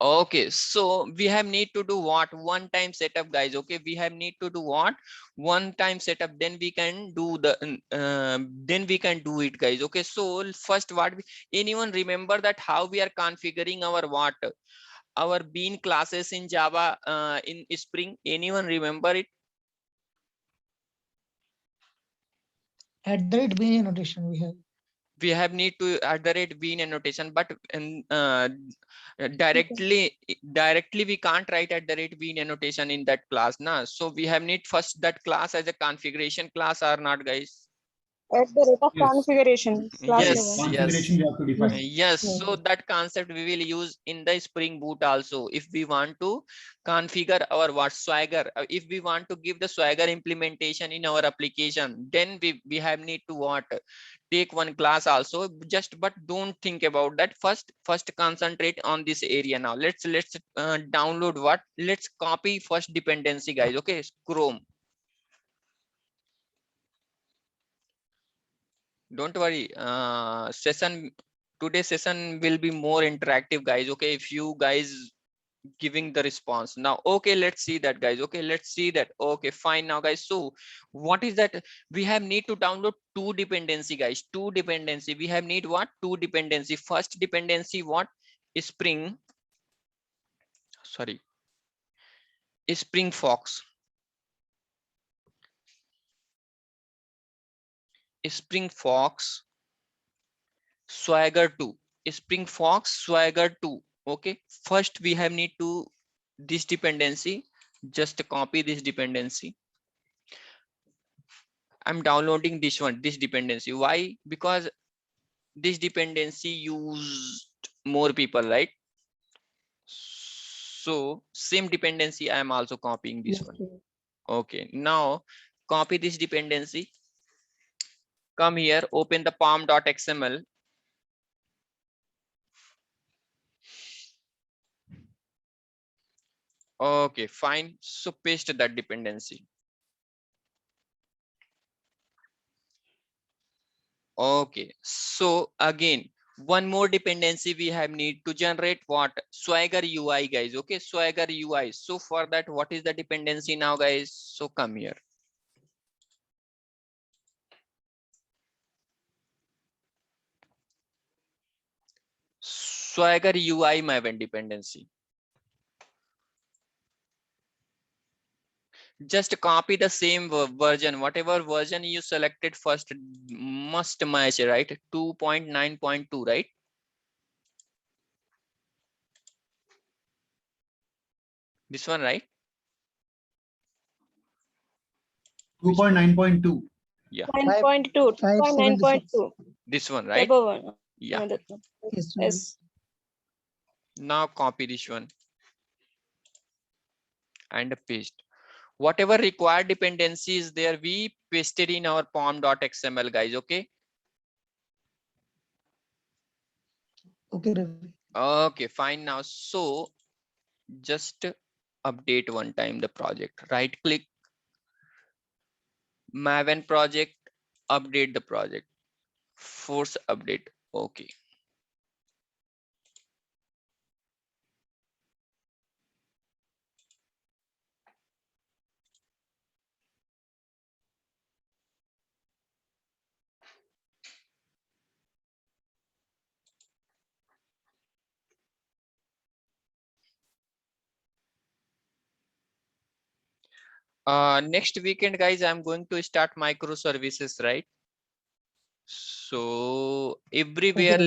Okay, so we have need to do what? One time setup, guys. Okay, we have need to do what? One time setup, then we can do the then we can do it, guys. Okay, so first what anyone remember that how we are configuring our what? Our bean classes in Java in Spring? Anyone remember it? At the rate bean annotation We have need to @ bean annotation, but directly we can't write @ bean annotation in that class na. So we have need first that class as a configuration class or not, guys? At the rate of Yes. configuration, class Yes. level. Configuration you have to define. Yes, Yes. so that concept we will use in the Spring Boot also. If we want to configure our what Swagger, if we want to give the Swagger implementation in our application, then we have need to what take one class also. Just but don't think about that. First concentrate on this area now. Let's download what. Let's copy first dependency, guys. Okay, Chrome. Don't worry, today's session will be more interactive, guys. Okay, if you guys giving the response now. Okay, let's see that, guys. Okay, let's see that. Okay, fine now, guys. So what is that? We have need to download two dependency, guys. Two dependency. We have need what? Two dependency. First dependency, what? Spring, sorry, Spring Fox. Spring Fox Swagger 2. Spring Fox Swagger 2. Okay, first we have need to this dependency. Just copy this dependency. I'm downloading this one, this dependency. Why? Because this dependency used more people, right? So same dependency I am also copying this one. Okay, now copy this dependency. Come here, open the pom.xml. Okay, fine. So paste that dependency. Okay, so again, one more dependency we have need to generate what? Swagger UI, guys. Okay, Swagger UI. So for that, what is the dependency now, guys? So come here. Swagger UI Maven dependency. Just copy the same version, whatever version you selected first must match, right? 2.9.2, right? This one, right? 2.9.2. Yeah. 9.2, 9.2. This one, right? Above one. Yeah. No, that one. Yes. Now copy this one and paste. Whatever required dependencies there, we pasted in our pom.xml, guys. Okay. Okay, Ravi. Okay, fine now. So just update one time the project. Right click, Maven project, update the project. Force update. Okay. Next weekend, guys, I'm going to start microservices, right? So everywhere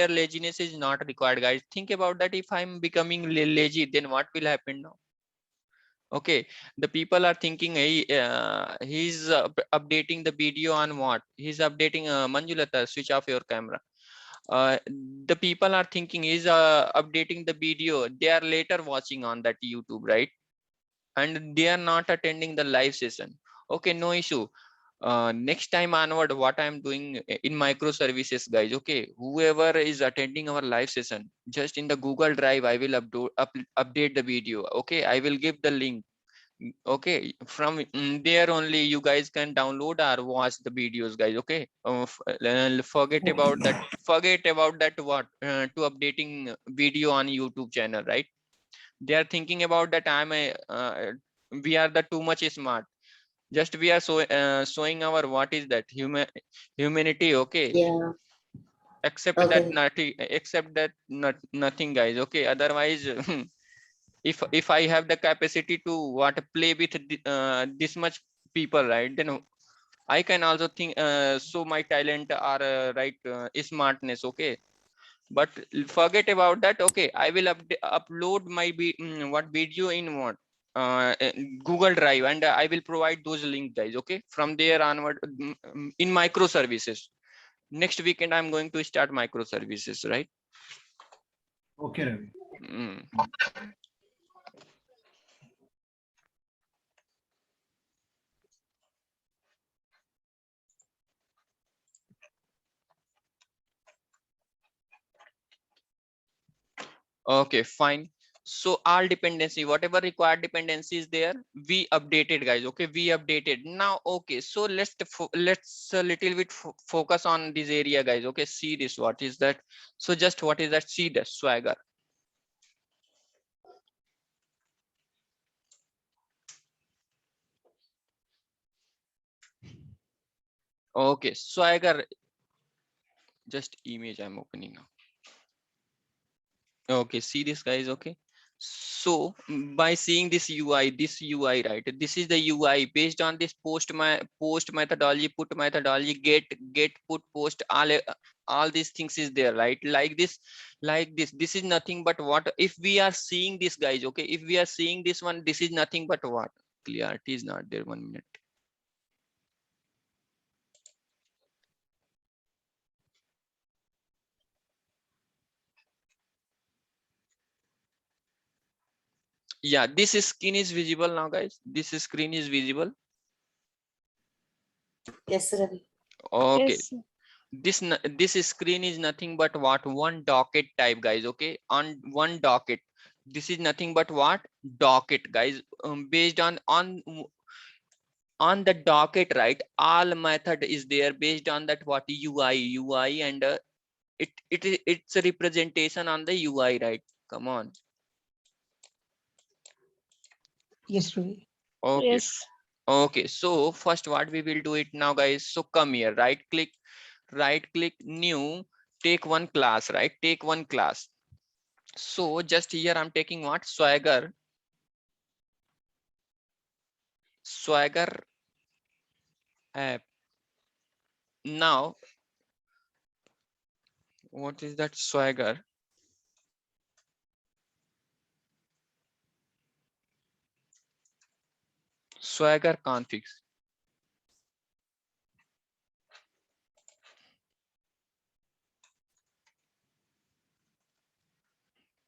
laziness is not required, guys. Think about that. If I'm becoming lazy, then what will happen now? Okay, the people are thinking, hey, he's updating the video on what? He's updating Manjulata, switch off your camera. The people are thinking he's updating the video. They are later watching on that YouTube, right? And they are not attending the live session. Okay, no issue. Next time onward, what I'm doing in microservices, guys. Okay, whoever is attending our live session, just in the Google Drive, I will update the video. Okay, I will give the link. Okay, from there only you guys can download or watch the videos, guys. Okay, forget about that. Forget about that. What to updating video on YouTube channel, right? They are thinking about that. We are the too much smart. Just we are showing our what is that humanity. Okay, Yeah. except that Okay. nothing. Except that nothing, guys. Okay, otherwise. If I have the capacity to what play with this much people, right, then I can also think show my talent or right smartness. Okay, but forget about that. Okay, I will upload my what video in what Google Drive, and I will provide those links, guys. Okay, from there onward in microservices. Next weekend I'm going to start microservices, right? Okay, Ravi. Mm. Okay, fine. So all dependency, whatever required dependency is there, we updated, guys. Okay, we updated now. Okay, so let's a little bit focus on this area, guys. Okay, see this. What is that? So just what is that? See the Swagger. Okay, Swagger. Just image I'm opening now. Okay, see this, guys. Okay, so by seeing this UI, right, this is the UI based on this post methodology, put methodology, get put post, all these things is there, right? Like this is nothing but what if we are seeing this, guys. Okay, if we are seeing this one, this is nothing but what clarity is not there. 1 minute. Yeah, this is screen is visible now, guys. This is screen is visible. Yes, Ravi. Okay, Yes. this screen is nothing but what one docket type, guys. Okay, on one docket, this is nothing but what docket, guys. Based on the docket, right, all method is there based on that what UI, and it's a representation on the UI, right? Come on. Yes, Ravi. Okay, Yes. okay, so first what we will do it now, guys. So come here, right click new, take one class, right, take one class. So just here I'm taking what Swagger app. Now what is that Swagger? Swagger configs.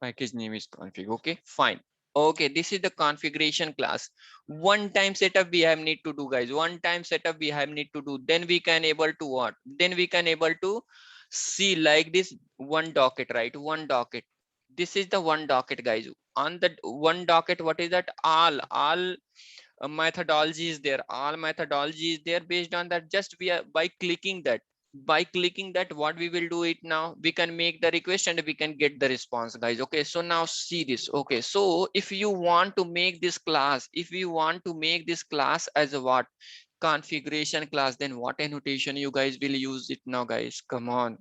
Package name is config. Okay, fine. Okay, this is the configuration class. One time setup we have need to do, guys. One time setup we have need to do. Then we can able to what? Then we can able to see like this one docket, right? One docket. This is the one docket, guys. On the one docket, what is that? All methodology is there. All methodology is there. Based on that, just we are by clicking that what we will do it now, we can make the request and we can get the response, guys. Okay, so now see this. Okay, so if you want to make this class, if you want to make this class as a what configuration class, then what annotation you guys will use it now, guys? Come on.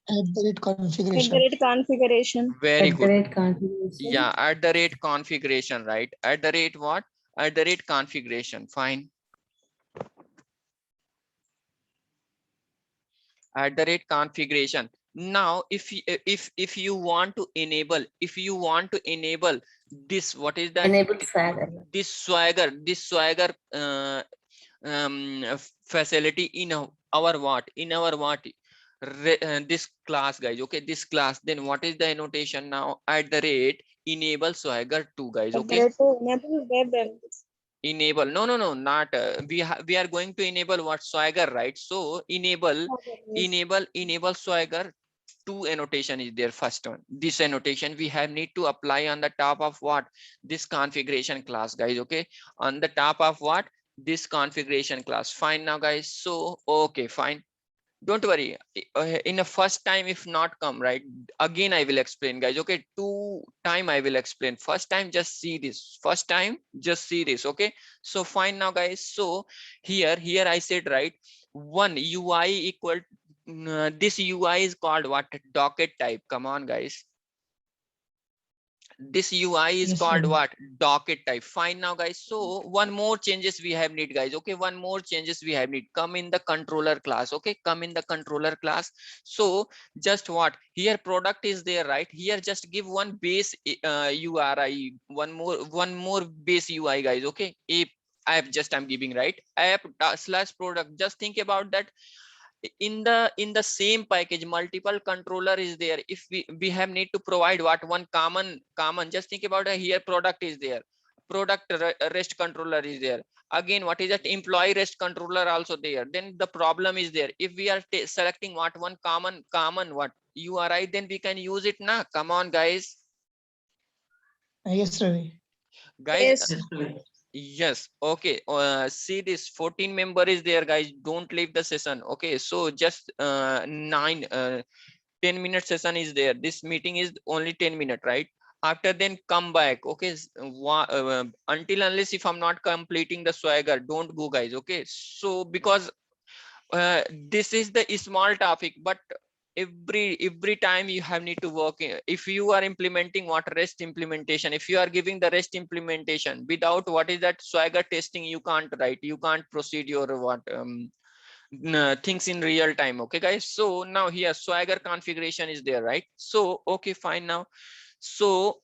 At Configuration. the rate configuration. Very At the good. rate configuration. Yeah, at the rate configuration, right? At the rate what? At the rate configuration. Fine. At the rate configuration. Now if you want to enable, this, what is that? Enable Swagger. This Swagger facility in our what, this class, guys. Okay, this class, then what is the annotation now? At the rate enable Swagger 2, guys. At the Okay, rate to enable web elements. enable, no, not we are going to enable what Swagger, right? So enable Okay, yes. Swagger two annotation is there. First one, this annotation we have need to apply on the top of what? This configuration class, guys. Okay, on the top of what? This configuration class. Fine now, guys. So okay, fine, don't worry. In the first time if not come right, again I will explain, guys. Okay, two time I will explain. First time just see this, first time just see this. Okay, so fine now, guys. So here I said right, one UI equal this UI is called what? Docket type. Come on, guys, this UI is Yes, called Ravi. what? Docket type. Fine now, guys. So one more changes we have need, guys. Okay, one more changes we have need. Come in the controller class. Okay, come in the controller class. So just what? Here product is there, right? Here just give one base URI, one more base UI, guys. Okay, I'm giving right app slash product. Just think about that. In the same package multiple controller is there. If we have need to provide what? One common, just think about it. Here product is there, product rest controller is there. Again, what is that? Employee rest controller also there. Then the problem is there. If we are selecting what? One common what? URI, then we can use it now. Come on, guys. Yes, Ravi. Guys, Yes. yes, okay. See this 14 member is there, guys. Don't leave the session. Okay, so just 10 minute session is there. This meeting is only 10 minute, right? After then come back. Okay, until unless if I'm not completing the Swagger, don't go, guys. Okay, so because this is the small topic, but every time you have need to work if you are implementing what? REST implementation. If you are giving the REST implementation without what is that? Swagger testing, you can't write, you can't proceed your what things in real time. Okay, guys, so now here Swagger configuration is there, right? So okay, fine now. So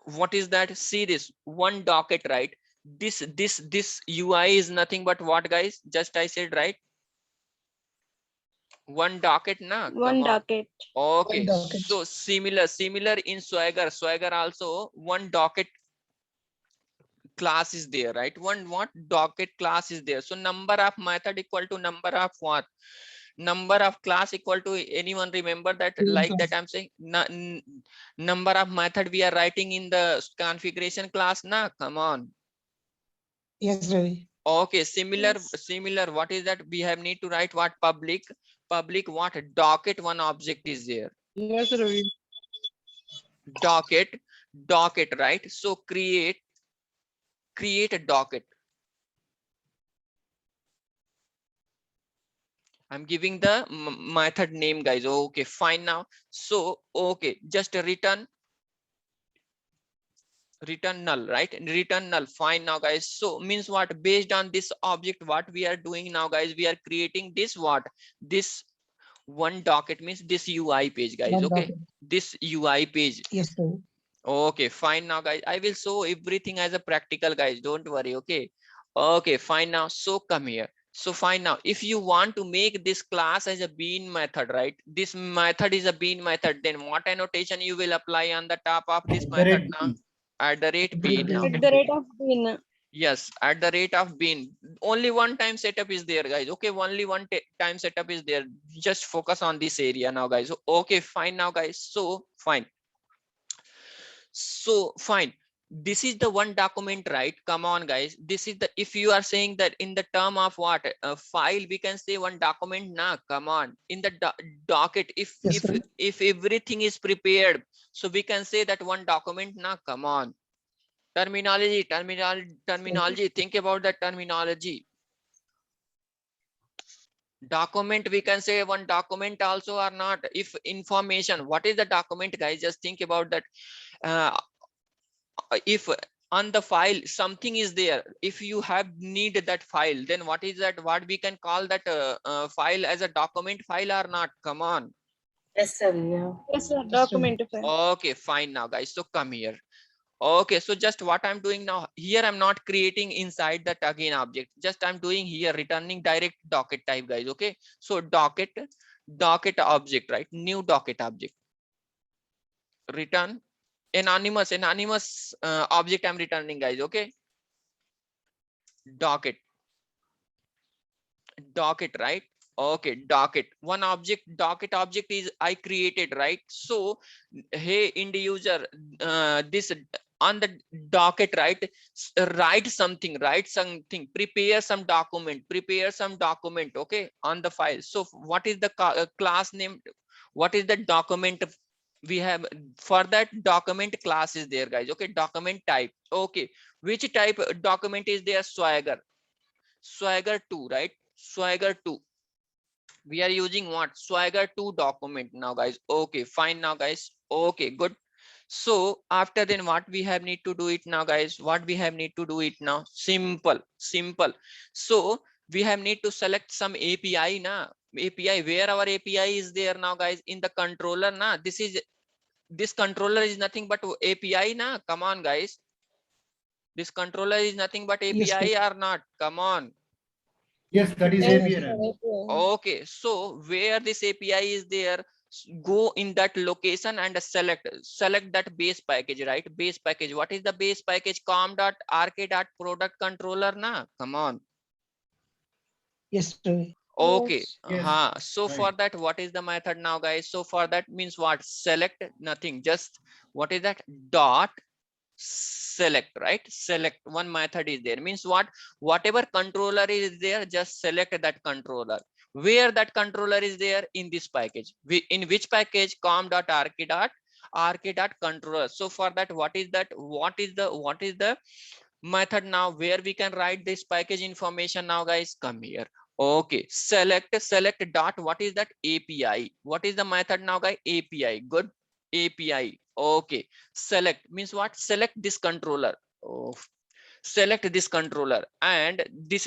what is that? See this one docket, right? This UI is nothing but what, guys? Just I said right, one docket na. One Come on. docket. Okay, docket. so similar in Swagger also one docket class is there, right? One what? Docket class is there. So number of method equal to number of what? Number of class equal to, anyone remember that? Like that I'm saying number of method we are writing in the configuration class na. Come on. Yes, Ravi. Okay, similar Yes. what is that? We have need to write what? Public what? Docket one object is there. Yes, Ravi. Docket, right? So create a docket. I'm giving the method name, guys. Okay, fine now. So okay, just return null, right? Return null. Fine now, guys. So means what? Based on this object, what we are doing now, guys, we are creating this what? This one docket means this UI page, guys. One Okay, docket. this UI page. Yes, Ravi. Okay, fine now, guys. I will show everything as a practical, guys. Don't worry. Okay. Okay, fine now. So come here. So fine now. If you want to make this class as a bean method, right? This method is a bean method. Then what annotation you will apply on the top of this method now? At the rate bean now. At the rate of bean. Yes, at the rate of bean. Only one time setup is there, guys. Okay, only one time setup is there. Just focus on this area now, guys. Okay, fine now, guys. So fine. So fine, this is the one document, right? Come on, guys, this is the, if you are saying that in the term of what file, we can say one document now. Come on, in the docket, if Yes, Ravi. if everything is prepared, so we can say that one document now. Come on, terminology, think about the terminology. Document, we can say one document also or not. If information, what is the document, guys? Just think about that. If on the file something is there, if you have need that file, then what is that? What we can call that file as a document file or not? Come on. Yes, sir. Yeah. Yes, sir. Document file. Okay, fine now, guys. So come here. Okay, so just what I'm doing now here, I'm not creating inside that again object. Just I'm doing here returning direct docket type, guys. Okay, so docket object, right? New docket object. Return anonymous object I'm returning, guys. Okay, docket, right? Okay, docket. One object, docket object is I created, right? So, hey, end user, this on the docket, right? Write something, prepare some document, okay, on the file. So, what is the class name? What is the document? We have for that document class is there, guys. Okay, document type. Okay, which type document is there? Swagger 2, right? Swagger 2. We are using what? Swagger 2 document now, guys. Okay, fine now, guys. Okay, good. So after then what we have need to do it now, guys? What we have need to do it now? Simple. So we have need to select some API now. API, where our API is there now, guys? In the controller now. This controller is nothing but API now. Come on, guys. This controller is nothing but Yes, sir. API or not? Come on. Yes, that is Yes, API, sir, Ravi. API. Okay, so where this API is there, go in that location and select that base package, right? Base package. What is the base package? com.rk.product controller na. Come on. Yes, Ravi. Okay. Yes. So Right. for that, what is the method now, guys? So for that means what? Select nothing. Just what is that? Dot select, right? Select. One method is there, means what? Whatever controller is there, just select that controller. Where that controller is there? In this package. In which package? com.rk.controller. So for that, what is that? What is the method now where we can write this package information now, guys? Come here. Okay, select dot, what is that? API. What is the method now, guys? API. Good. API. Okay, select means what? Select this controller. Oh, select this controller, and this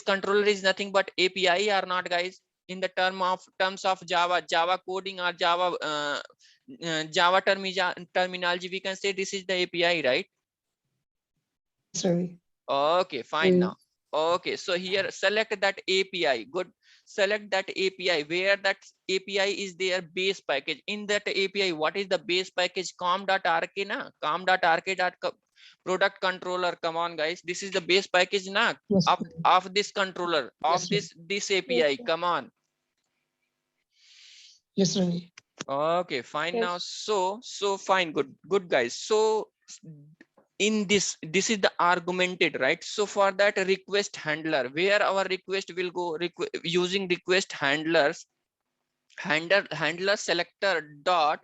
controller is nothing but API or not, guys? In the terms of Java coding or Java terminology, we can say this is the API, right? Yes, Ravi. Okay, fine now. Okay, so here select that API. Good. Select that API. Where that API is there? Base package. In that API, what is the base package? com.rk na. com.rk.product controller. Come on, guys. This is the base package na. Yes, Of, Ravi. of this controller. Of Yes, this API. sir. Come on. Yes, Ravi. Okay, fine now. Yes. So fine. Good guys. So in this is the argumented, right? So for that, request handler, where our request will go, using request handler selector dot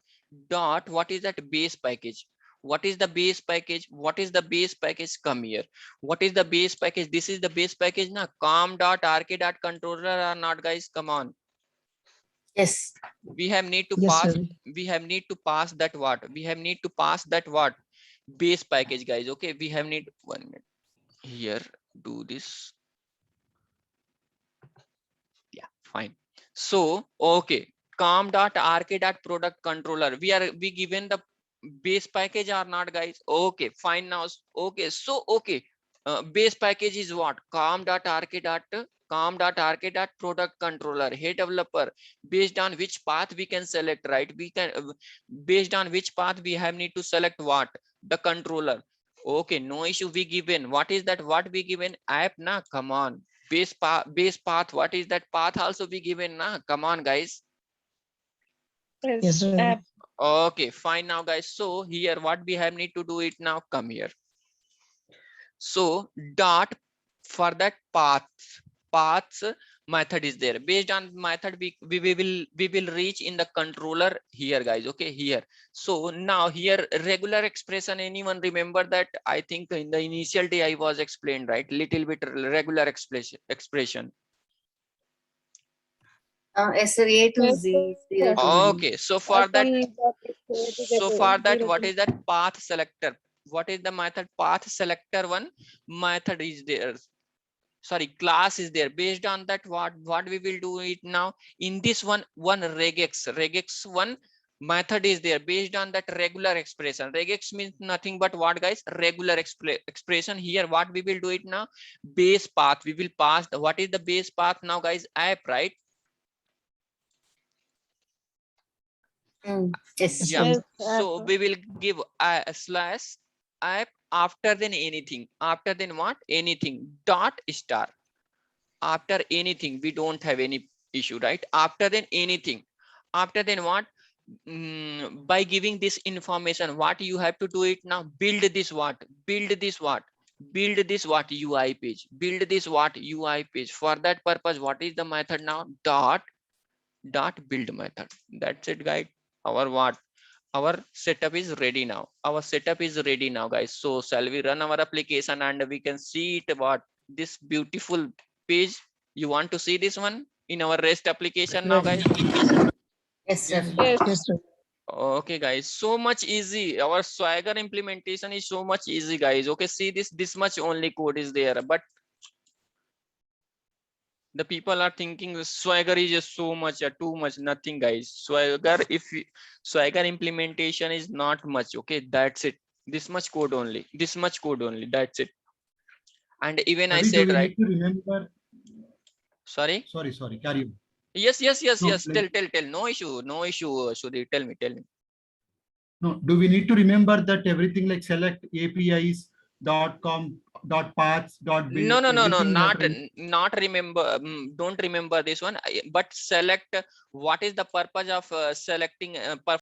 what is that? Base package. What is the base package? What is the base package? Come here. What is the base package? This is the base package na. com.rk.controller or not, guys? Come on. Yes. We have need to Yes, pass Ravi. that what? We have need to pass that what? Base package, guys. Okay, we have need 1 minute here. Do this. Yeah, fine. So okay, com.rk.product controller, we given the base package or not, guys? Okay, fine now. Okay, so okay, base package is what? com.rk.product controller. Hey developer, based on which path we can select, right? We can based on which path we have need to select what? The controller. Okay, no issue. We given what is that? What we given? App na. Come on. Base path. What is that path? Also be given na. Come on, guys. Yes, Yes. Ravi. App. Okay, fine now, guys. So here what we have need to do it now. Come here. So dot for that paths method is there. Based on method, we will reach in the controller here, guys. Okay, here. So now here regular expression. Anyone remember that? I think in the initial day I was explained, right? Little bit regular expression. Yes, sir, A to Yes, Z. sir. 0 to Z. Okay, so for that, what is that? Path selector. What is the method? Path selector one method is there. Sorry, class is there. Based on that, what we will do it now? In this one regex one method is there. Based on that regular expression. Regex means nothing but what, guys? Regular expression. Here what we will do it now? Base path. We will pass what is the base path now, guys? App, right? Yes. Yeah. Yes, So app. we will give a slash app after then anything. After then what? Anything. Dot star. After anything. We don't have any issue, right? After then anything, after then what? By giving this information, what you have to do it now? Build this what? Build this what? Build this what? UI page. Build this what? UI page. For that purpose, what is the method now? Dot build method. That's it, guys. Our what? Our setup is ready now. Our setup is ready now, guys. So shall we run our application and we can see it what? This beautiful page. You want to see this one in our REST application now, guys? Yes, sir. Yes. Yes, sir. Okay, guys, so much easy. Our Swagger implementation is so much easy, guys. Okay, see this much only code is there, but the people are thinking Swagger is just so much, too much, nothing, guys. Swagger implementation is not much. Okay, that's it. This much code only. This much code only. That's it. And even I Ravi, do said, we right? need to remember? Sorry. Sorry, carry on. Yes. No, Yes. like- Tell. No issue. Shudi, tell me. No, do we need to remember that everything like select APIs .com .paths .build No, everything not that not remember. Don't remember this one. But select what is the purpose of selecting